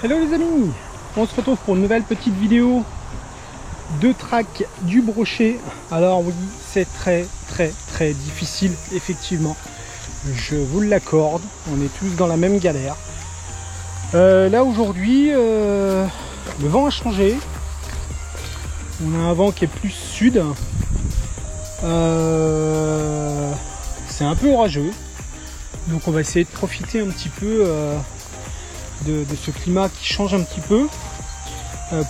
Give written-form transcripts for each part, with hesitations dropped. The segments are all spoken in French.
Hello les amis, on se retrouve pour une nouvelle petite vidéo de track du brochet. Alors oui, c'est très difficile, effectivement, je vous l'accorde, on est tous dans la même galère. Là aujourd'hui, le vent a changé, on a un vent qui est plus sud, c'est un peu orageux, donc on va essayer de profiter un petit peu de ce climat qui change un petit peu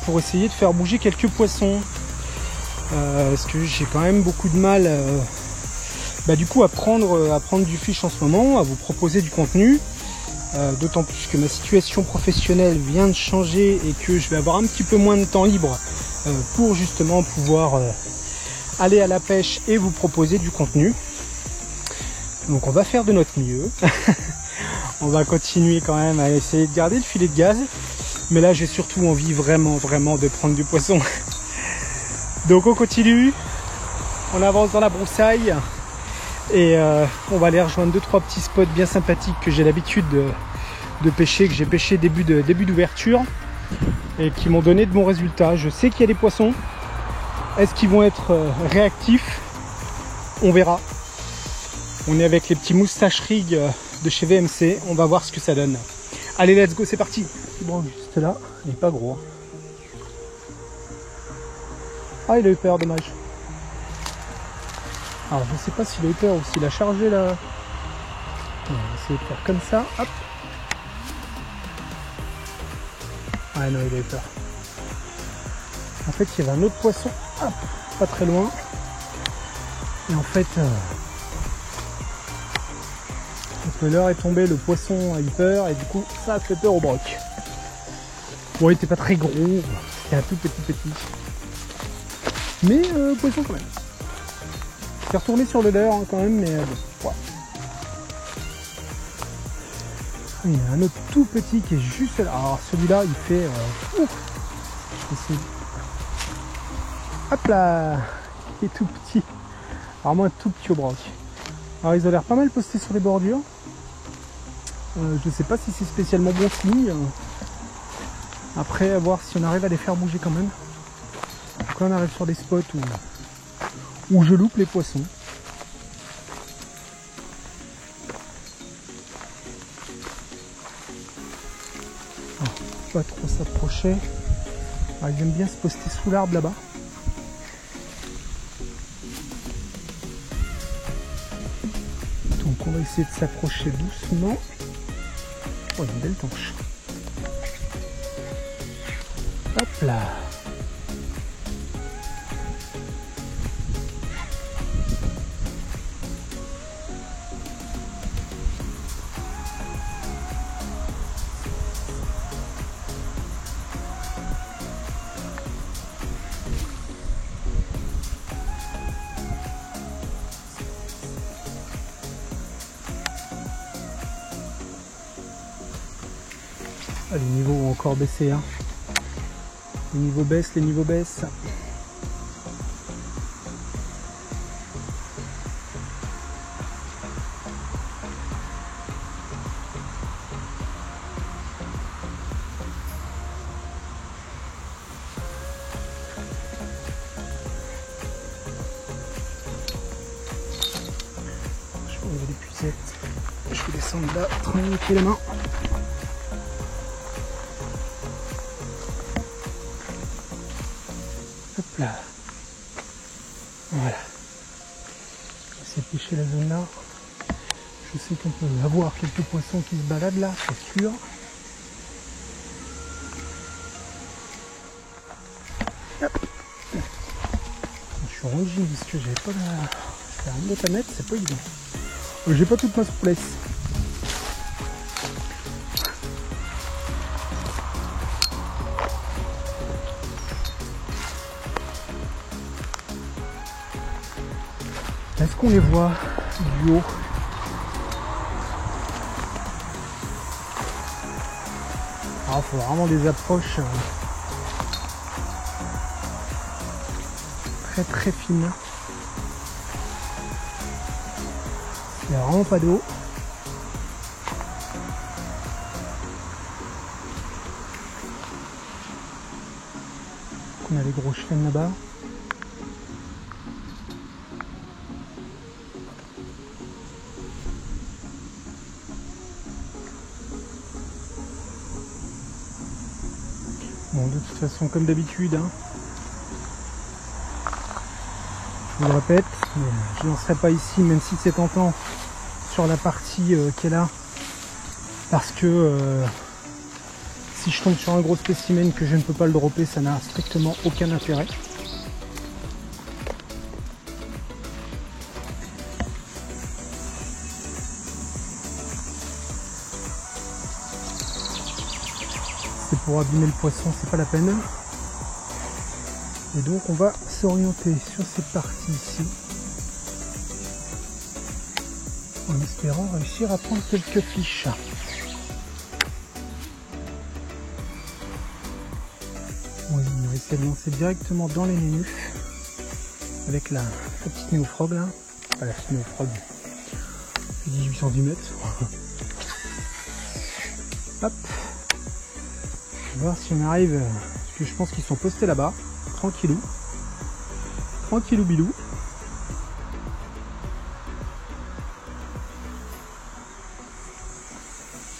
pour essayer de faire bouger quelques poissons, parce que j'ai quand même beaucoup de mal du coup à prendre du fiche en ce moment, à vous proposer du contenu, d'autant plus que ma situation professionnelle vient de changer et que je vais avoir un petit peu moins de temps libre pour justement pouvoir aller à la pêche et vous proposer du contenu. Donc on va faire de notre mieux. On va continuer quand même à essayer de garder le filet de gaz. Mais là, j'ai surtout envie vraiment de prendre du poisson. Donc on continue. On avance dans la broussaille. Et on va aller rejoindre 2-3 petits spots bien sympathiques que j'ai l'habitude de pêcher, que j'ai pêché début d'ouverture. Et qui m'ont donné de bons résultats. Je sais qu'il y a des poissons. Est-ce qu'ils vont être réactifs? On verra. On est avec les petits moustaches rig de chez VMC, on va voir ce que ça donne. Allez, let's go, c'est parti. Bon, juste là, il n'est pas gros. Ah, il a eu peur, dommage. Alors, je sais pas s'il a eu peur ou s'il a chargé là. On va essayer de faire comme ça, hop. Ah non, il a eu peur. En fait, il y avait un autre poisson, hop, pas très loin. Et en fait... l'heure est tombée, le poisson a eu peur et du coup ça a fait peur au broc. Bon, il était pas très gros, c'était un tout petit. Mais poisson quand même. C'est retourné sur le leurre hein, quand même, mais bon. Ouais. Il y en a un autre tout petit qui est juste là. Alors celui-là il fait... Hop là, il est tout petit. Vraiment un tout petit au broc. Alors ils ont l'air pas mal postés sur les bordures. Je sais pas si c'est spécialement bon signe. Après, à voir si on arrive à les faire bouger quand même. Quand on arrive sur des spots où je loupe les poissons. Alors, pas trop s'approcher. Ils aiment bien se poster sous l'arbre là-bas. Donc on va essayer de s'approcher doucement. Oh, une belle tanche. Hop là. Ah, les niveaux ont encore baissé. Hein. Les niveaux baissent. Je vais enlever les pucettes. Je vais descendre là tranquillement. Hop là. Voilà. On va essayer de pêcher la zone là. Je sais qu'on peut avoir quelques poissons qui se baladent là, c'est sûr. Hop. Je suis rendu parce que j'avais pas la... J'ai rien d'autre à mettre, c'est pas évident. J'ai pas toute ma souplesse. Est-ce qu'on les voit du haut? Il faut vraiment des approches très fines. Il n'y a vraiment pas d'eau. On a les gros chênes là-bas. Bon, de toute façon, comme d'habitude, hein, je vous le répète, je n'en serai pas ici, même si c'est tentant, sur la partie qui est là, parce que si je tombe sur un gros spécimen que je ne peux pas le dropper, ça n'a strictement aucun intérêt. C'est pour abîmer le poisson, c'est pas la peine. Et donc on va s'orienter sur cette partie ici, en espérant réussir à prendre quelques fiches. Oui, on va essayer de lancer directement dans les nénufs avec la petite néofrog là. Pas la petite néofrog, 18 cm. Hop. On va voir si on arrive, parce que je pense qu'ils sont postés là-bas, tranquillou. Tranquillou bilou.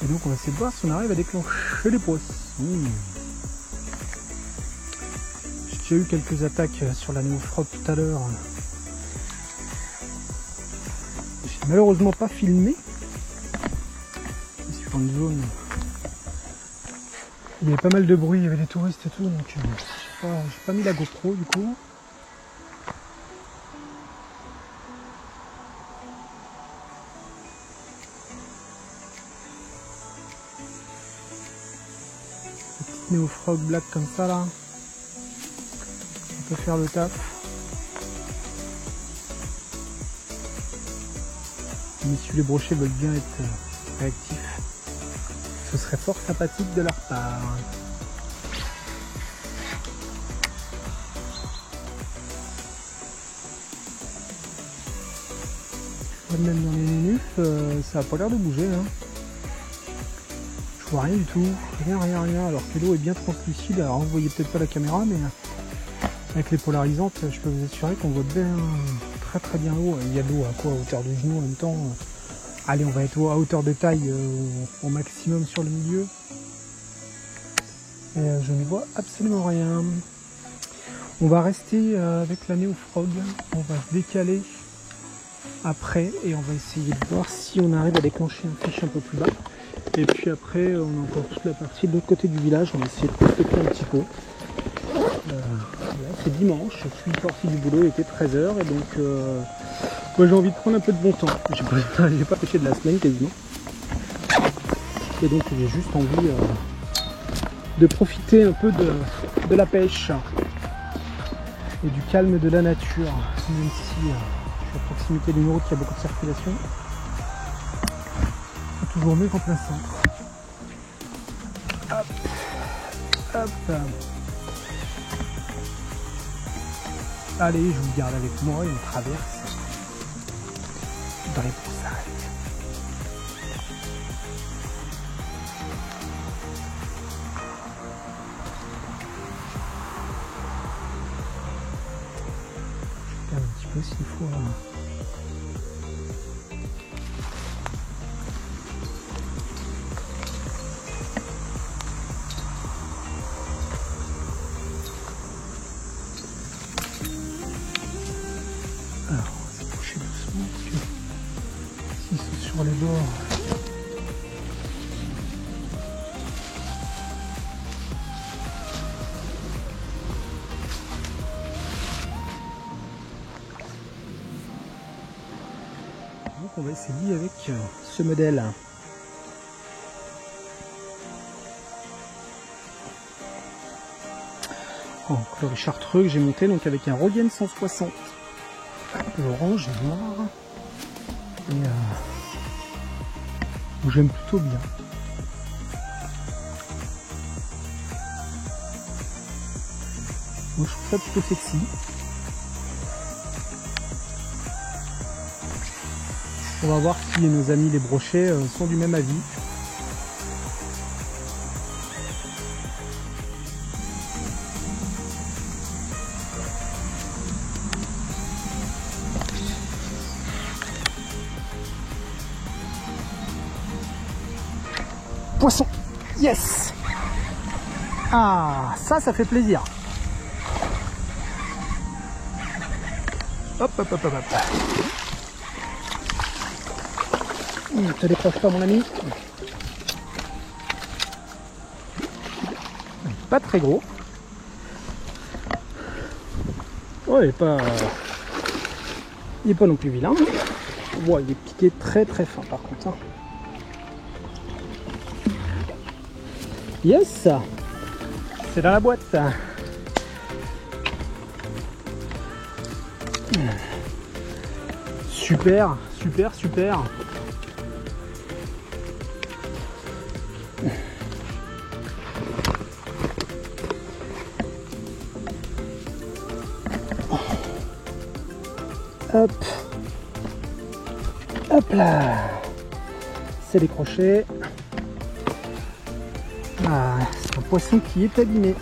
Et donc on va essayer de voir si on arrive à déclencher les poissons. J'ai eu quelques attaques sur la néofrog tout à l'heure. J'ai malheureusement pas filmé. Sur une zone, il y avait pas mal de bruit, il y avait des touristes et tout, donc j'ai pas mis la GoPro du coup. Petite néofrog black comme ça là. On peut faire le taf. Messieurs les brochets veulent bien être réactifs. Ce serait fort sympathique de leur part. Même dans les nénufs, ça a pas l'air de bouger. Hein. Je vois rien du tout. Rien. Alors que l'eau est bien translucide. Alors vous voyez peut-être pas la caméra, mais avec les polarisantes, je peux vous assurer qu'on voit bien, très bien l'eau. Il y a de l'eau à quoi, à hauteur de genou en même temps. Allez, on va être à hauteur de taille au maximum sur le milieu. Et je ne vois absolument rien. On va rester avec la néofrog. On va se décaler après et on va essayer de voir si on arrive à déclencher un fiche un peu plus bas. Et puis après, on a encore toute la partie de l'autre côté du village. On va essayer de prospecter un petit peu. Voilà, c'est dimanche, je suis sorti du boulot, il était 13h et donc moi j'ai envie de prendre un peu de bon temps. J'ai pas pêché de la semaine quasiment. Et donc j'ai juste envie de profiter un peu de la pêche et du calme de la nature. Même si je suis à proximité d'une route qui a beaucoup de circulation. C'est toujours mieux qu'en plein centre. Hop, hop. Allez, je vous garde avec moi et on traverse dans les broussailles. Je regarde un petit peu s'il faut. Alors, on va s'approcher doucement parce que s'ils sont sur les bords. Donc on va essayer avec ce modèle. Oh, encore chartreux que j'ai monté donc avec un Rogen 160. L'orange et noir. Et j'aime plutôt bien. Moi je trouve ça plutôt sexy. On va voir si nos amis les brochets sont du même avis. poisson. Yes. Ah, ça fait plaisir. Hop, hop, hop, hop, hop. Ça décroche pas, mon ami. Pas très gros. Oh, il est pas non plus vilain. Wow, il est piqué très très fin par contre. Hein. Yes, c'est dans la boîte. Super, super, super. Hop, hop là, c'est décroché. Ah, c'est un poisson qui est abîmé.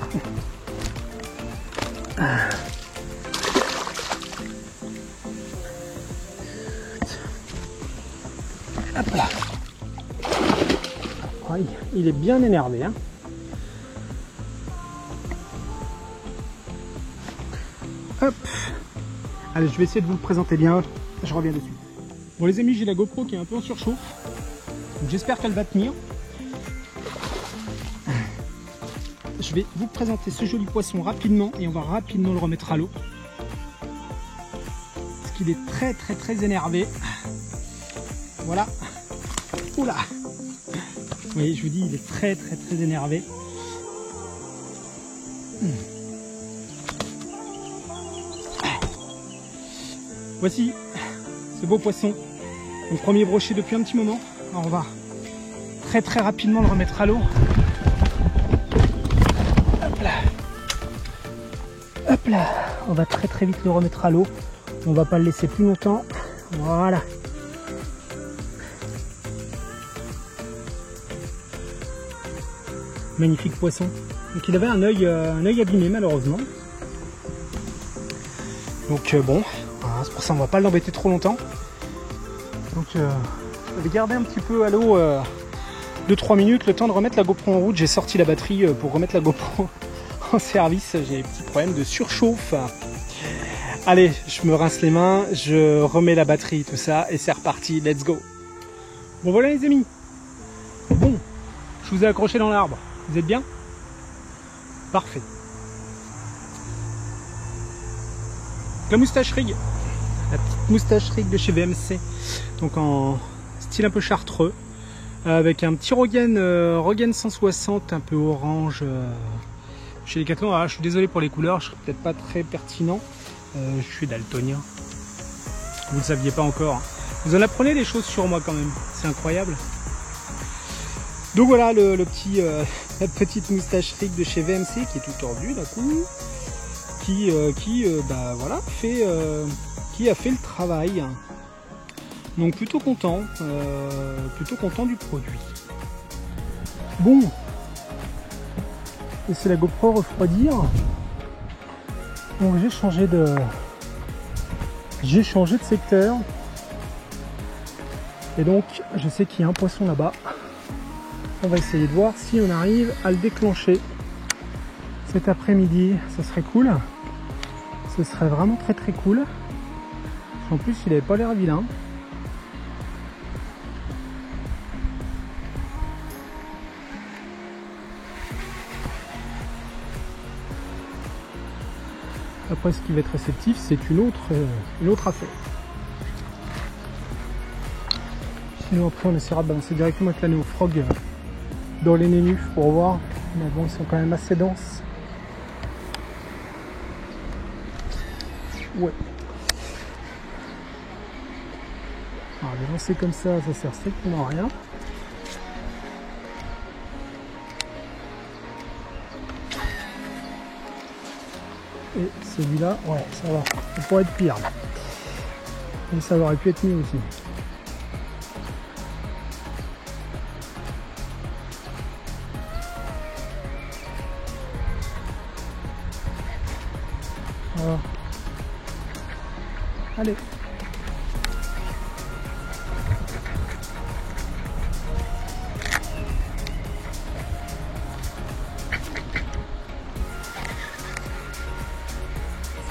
Ah. Hop là. Oh, il est bien énervé. Hein. Hop. Allez, je vais essayer de vous le présenter bien. Je reviens dessus. Bon les amis, j'ai la GoPro qui est un peu en surchauffe. J'espère qu'elle va tenir. Je vais vous présenter ce joli poisson rapidement et on va rapidement le remettre à l'eau. Parce qu'il est très très très énervé. Voilà. Oula. Vous voyez, je vous dis, il est très très très énervé. Voici ce beau poisson. Mon premier brochet depuis un petit moment. Alors on va très très rapidement le remettre à l'eau. Hop là. Hop là. On va très très vite le remettre à l'eau. On va pas le laisser plus longtemps. Voilà. Magnifique poisson. Donc il avait un œil abîmé malheureusement. Donc bon, voilà, c'est pour ça on va pas l'embêter trop longtemps. Donc je vais garder un petit peu à l'eau 2-3 minutes, le temps de remettre la GoPro en route. J'ai sorti la batterie pour remettre la GoPro en service. J'ai des petits problèmes de surchauffe. Allez, je me rince les mains, je remets la batterie, tout ça, et c'est reparti, let's go. Bon voilà les amis. Bon, je vous ai accroché dans l'arbre. Vous êtes bien? Parfait. La moustache rig. La petite moustache rig de chez VMC. Donc en style un peu chartreux. Avec un petit Rogan 160 un peu orange. Chez Decathlon. Ah, je suis désolé pour les couleurs, je serai peut-être pas très pertinent. Je suis daltonien. Vous ne le saviez pas encore. Vous en apprenez des choses sur moi quand même. C'est incroyable. Donc voilà la petite moustache rig de chez VMC qui est tout tordue d'un coup, qui voilà, qui a fait le travail. Donc plutôt content du produit. Bon, laissez la GoPro refroidir. Donc j'ai changé de secteur. Et donc je sais qu'il y a un poisson là-bas. On va essayer de voir si on arrive à le déclencher cet après-midi. Ce serait cool. Ce serait vraiment très très cool. En plus, il n'avait pas l'air vilain. Après, ce qui va être réceptif, c'est une autre affaire. Sinon, après, on essaiera de balancer directement avec la Neofrog dans les nénus pour voir. Mais bon, ils sont quand même assez denses. Ouais. Alors, les lancer comme ça sert strictement à rien. Et celui-là, ouais, ça va. Ça pourrait être pire. Et ça aurait pu être mieux aussi. Voilà. Allez.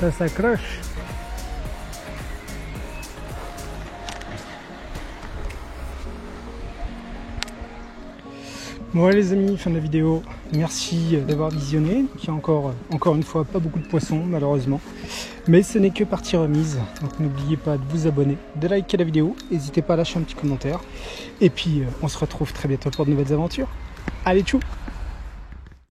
Ça s'accroche. Bon ouais, les amis, fin de la vidéo. Merci d'avoir visionné. Il y a encore une fois pas beaucoup de poissons malheureusement. Mais ce n'est que partie remise. Donc n'oubliez pas de vous abonner, de liker la vidéo. N'hésitez pas à lâcher un petit commentaire. Et puis on se retrouve très bientôt pour de nouvelles aventures. Allez, tchou!